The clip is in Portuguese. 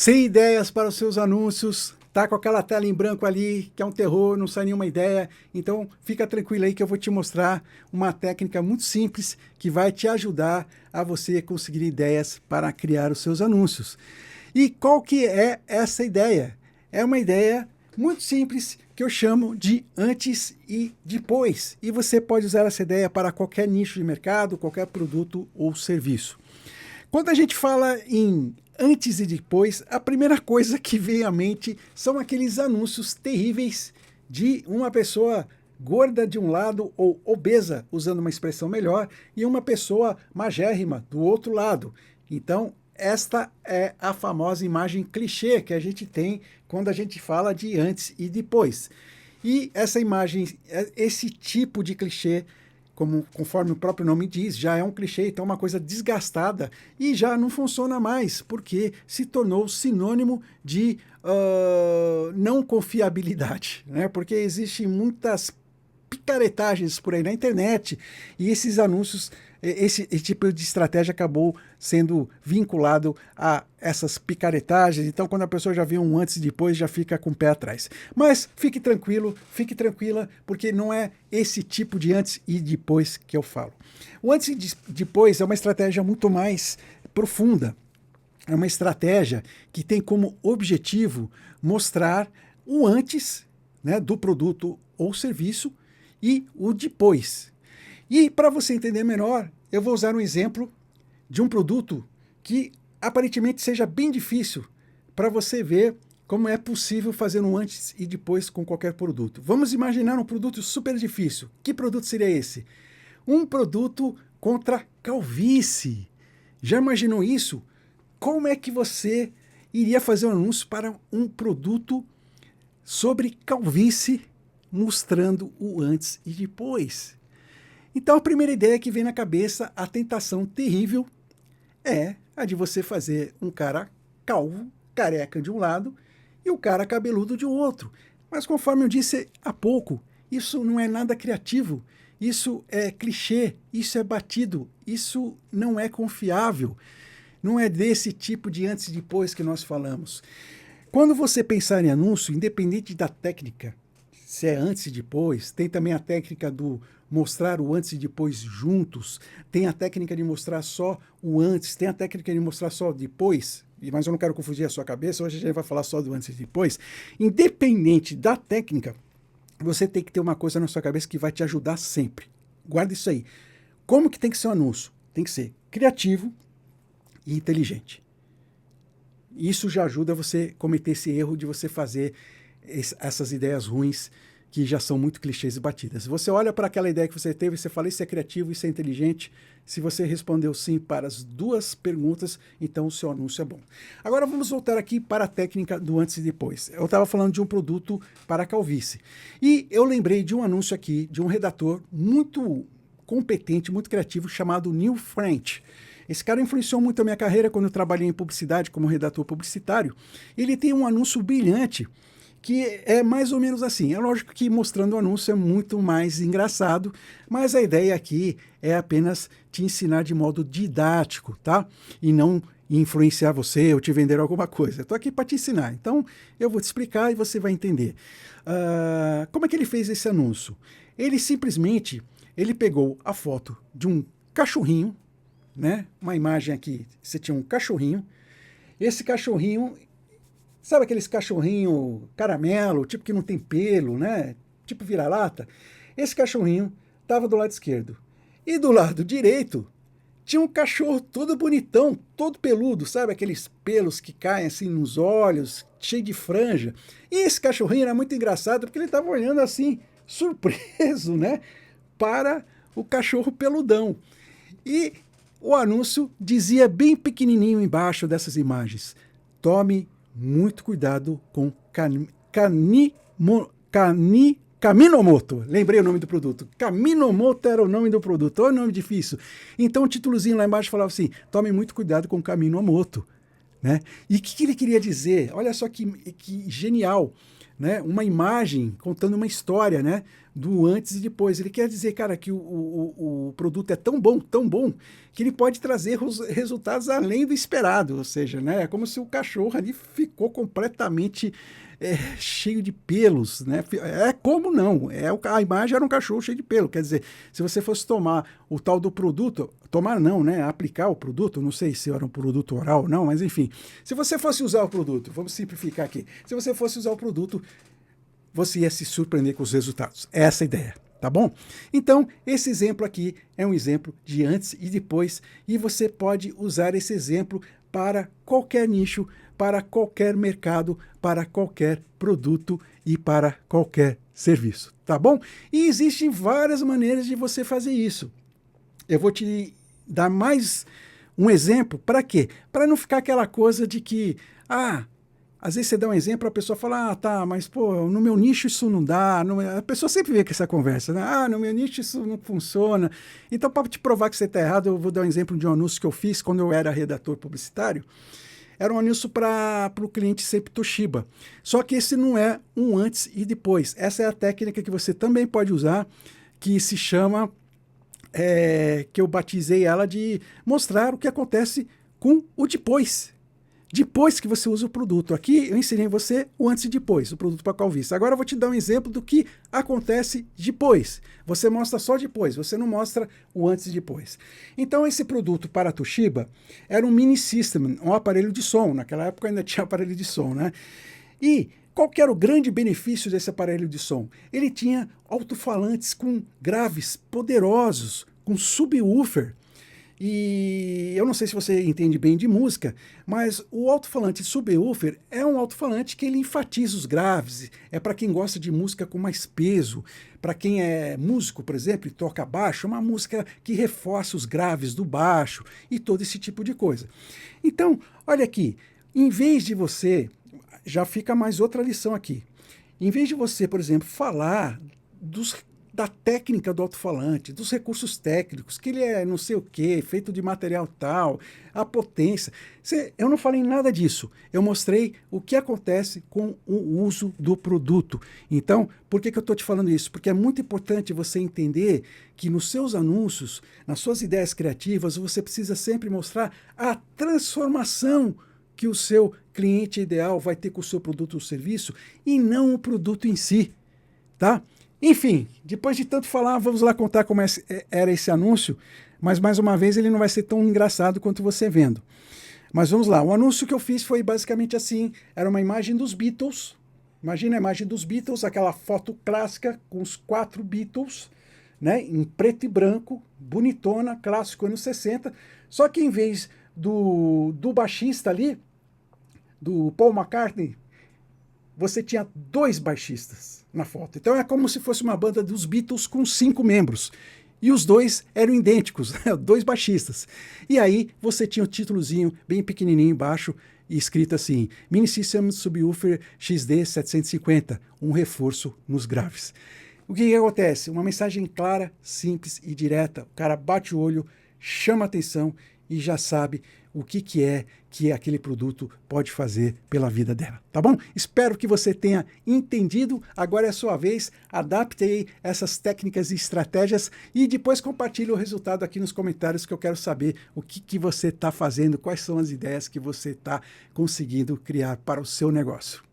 Sem ideias para os seus anúncios, tá com aquela tela em branco ali, que é um terror, não sai nenhuma ideia. Então, fica tranquilo aí que eu vou te mostrar uma técnica muito simples que vai te ajudar a você conseguir ideias para criar os seus anúncios. E qual que é essa ideia? É uma ideia muito simples que eu chamo de antes e depois. E você pode usar essa ideia para qualquer nicho de mercado, qualquer produto ou serviço. Quando a gente fala em antes e depois, a primeira coisa que vem à mente são aqueles anúncios terríveis de uma pessoa gorda de um lado ou obesa, usando uma expressão melhor, e uma pessoa magérrima do outro lado. Então, esta é a famosa imagem clichê que a gente tem quando a gente fala de antes e depois. E essa imagem, esse tipo de clichê, conforme o próprio nome diz, já é um clichê, então é uma coisa desgastada e já não funciona mais, porque se tornou sinônimo de não confiabilidade, né? Porque existem muitas picaretagens por aí na internet e esses anúncios, esse tipo de estratégia acabou sendo vinculado a essas picaretagens. Então, quando a pessoa já vê um antes e depois, já fica com o pé atrás. Mas fique tranquilo, fique tranquila, porque não é esse tipo de antes e depois que eu falo. O antes e depois é uma estratégia muito mais profunda. É uma estratégia que tem como objetivo mostrar o antes, né, do produto ou serviço e o depois. E para você entender melhor, eu vou usar um exemplo de um produto que aparentemente seja bem difícil para você ver como é possível fazer um antes e depois com qualquer produto. Vamos imaginar um produto super difícil. Que produto seria esse? Um produto contra calvície. Já imaginou isso? Como é que você iria fazer um anúncio para um produto sobre calvície, mostrando o antes e depois? Então, a primeira ideia que vem na cabeça, a tentação terrível, é a de você fazer um cara calvo, careca de um lado, e o cara cabeludo de outro. Mas conforme eu disse há pouco, isso não é nada criativo, isso é clichê, isso é batido, isso não é confiável. Não é desse tipo de antes e depois que nós falamos. Quando você pensar em anúncio, independente da técnica, se é antes e depois, tem também a técnica do mostrar o antes e depois juntos, tem a técnica de mostrar só o antes, tem a técnica de mostrar só o depois, mas eu não quero confundir a sua cabeça, hoje a gente vai falar só do antes e depois. Independente da técnica, você tem que ter uma coisa na sua cabeça que vai te ajudar sempre. Guarda isso aí. Como que tem que ser um anúncio? Tem que ser criativo e inteligente. Isso já ajuda você a cometer esse erro de você fazer essas ideias ruins que já são muito clichês e batidas. Você olha para aquela ideia que você teve e você fala, isso é criativo, isso é inteligente. Se você respondeu sim para as duas perguntas, então o seu anúncio é bom. Agora vamos voltar aqui para a técnica do antes e depois. Eu estava falando de um produto para calvície. E eu lembrei de um anúncio aqui, de um redator muito competente, muito criativo, chamado Neil French. Esse cara influenciou muito a minha carreira quando eu trabalhei em publicidade como redator publicitário. Ele tem um anúncio brilhante que é mais ou menos assim. É lógico que mostrando o anúncio é muito mais engraçado, mas a ideia aqui é apenas te ensinar de modo didático, tá? E não influenciar você ou te vender alguma coisa. Estou aqui para te ensinar. Então, eu vou te explicar e você vai entender. Como é que ele fez esse anúncio? Ele simplesmente pegou a foto de um cachorrinho, né? Uma imagem aqui, você tinha um cachorrinho. Esse cachorrinho, sabe aqueles cachorrinho caramelo, tipo que não tem pelo, né? Tipo vira-lata? Esse cachorrinho estava do lado esquerdo. E do lado direito tinha um cachorro todo bonitão, todo peludo, sabe aqueles pelos que caem assim nos olhos, cheio de franja. E esse cachorrinho era muito engraçado porque ele estava olhando assim, surpreso, né? Para o cachorro peludão. E o anúncio dizia bem pequenininho embaixo dessas imagens: tome muito cuidado com Kaminomoto. Lembrei o nome do produto. Kaminomoto era o nome do produto. Olha o nome difícil. Então o títulozinho lá embaixo falava assim: tome muito cuidado com Kaminomoto. Né? E o que ele queria dizer? Olha só que genial. né, uma imagem contando uma história, né, do antes e depois. Ele quer dizer, cara, que o produto é tão bom, que ele pode trazer os resultados além do esperado. Ou seja, né, é como se o cachorro ali ficou completamente cheio de pelos, né? É como não? A imagem era um cachorro cheio de pelo. Quer dizer, se você fosse tomar o tal do produto, tomar não, né? Aplicar o produto, não sei se era um produto oral ou não, mas enfim. Se você fosse usar o produto, vamos simplificar aqui. Se você fosse usar o produto, você ia se surpreender com os resultados. Essa é a ideia, tá bom? Então, esse exemplo aqui é um exemplo de antes e depois, e você pode usar esse exemplo para qualquer nicho, para qualquer mercado, para qualquer produto e para qualquer serviço, tá bom? E existem várias maneiras de você fazer isso. Eu vou te dar mais um exemplo, para quê? Para não ficar aquela coisa de que, às vezes você dá um exemplo, a pessoa fala, tá, mas pô, no meu nicho isso não dá. A pessoa sempre vem com essa conversa, né? No meu nicho isso não funciona. Então, para te provar que você está errado, eu vou dar um exemplo de um anúncio que eu fiz quando eu era redator publicitário. Era um anúncio para o cliente sempre Toshiba. Só que esse não é um antes e depois. Essa é a técnica que você também pode usar, que se chama, que eu batizei ela de mostrar o que acontece com o depois. Depois que você usa o produto. Aqui eu ensinei você o antes e depois, o produto para calvície. Agora eu vou te dar um exemplo do que acontece depois. Você mostra só depois, você não mostra o antes e depois. Então esse produto para a Toshiba era um mini system, um aparelho de som. Naquela época ainda tinha aparelho de som, né? E qual que era o grande benefício desse aparelho de som? Ele tinha alto-falantes com graves poderosos, com subwoofer. E eu não sei se você entende bem de música, mas o alto-falante subwoofer é um alto-falante que ele enfatiza os graves. É para quem gosta de música com mais peso. Para quem é músico, por exemplo, e toca baixo, é uma música que reforça os graves do baixo e todo esse tipo de coisa. Então, olha aqui, em vez de você, já fica mais outra lição aqui. Em vez de você, por exemplo, falar da técnica do alto-falante, dos recursos técnicos, que ele é não sei o que, feito de material tal, a potência. Eu não falei nada disso. Eu mostrei o que acontece com o uso do produto. Então, por que eu estou te falando isso? Porque é muito importante você entender que nos seus anúncios, nas suas ideias criativas, você precisa sempre mostrar a transformação que o seu cliente ideal vai ter com o seu produto ou serviço e não o produto em si, tá? Enfim, depois de tanto falar, vamos lá contar como era esse anúncio, mas mais uma vez ele não vai ser tão engraçado quanto você vendo. Mas vamos lá, o anúncio que eu fiz foi basicamente assim, era uma imagem dos Beatles, imagina a imagem dos Beatles, aquela foto clássica com os 4 Beatles, né, em preto e branco, bonitona, clássico anos 60, só que em vez do baixista ali, do Paul McCartney, você tinha 2 baixistas na foto. Então é como se fosse uma banda dos Beatles com 5 membros. E os 2 eram idênticos, 2 baixistas. E aí você tinha o títulozinho bem pequenininho embaixo, e escrito assim, Mini System Subwoofer XD 750, um reforço nos graves. O que acontece? Uma mensagem clara, simples e direta. O cara bate o olho, chama a atenção e já sabe o que é que aquele produto pode fazer pela vida dela, tá bom? Espero que você tenha entendido. Agora é a sua vez. Adapte aí essas técnicas e estratégias e depois compartilhe o resultado aqui nos comentários, que eu quero saber o que você está fazendo, quais são as ideias que você está conseguindo criar para o seu negócio.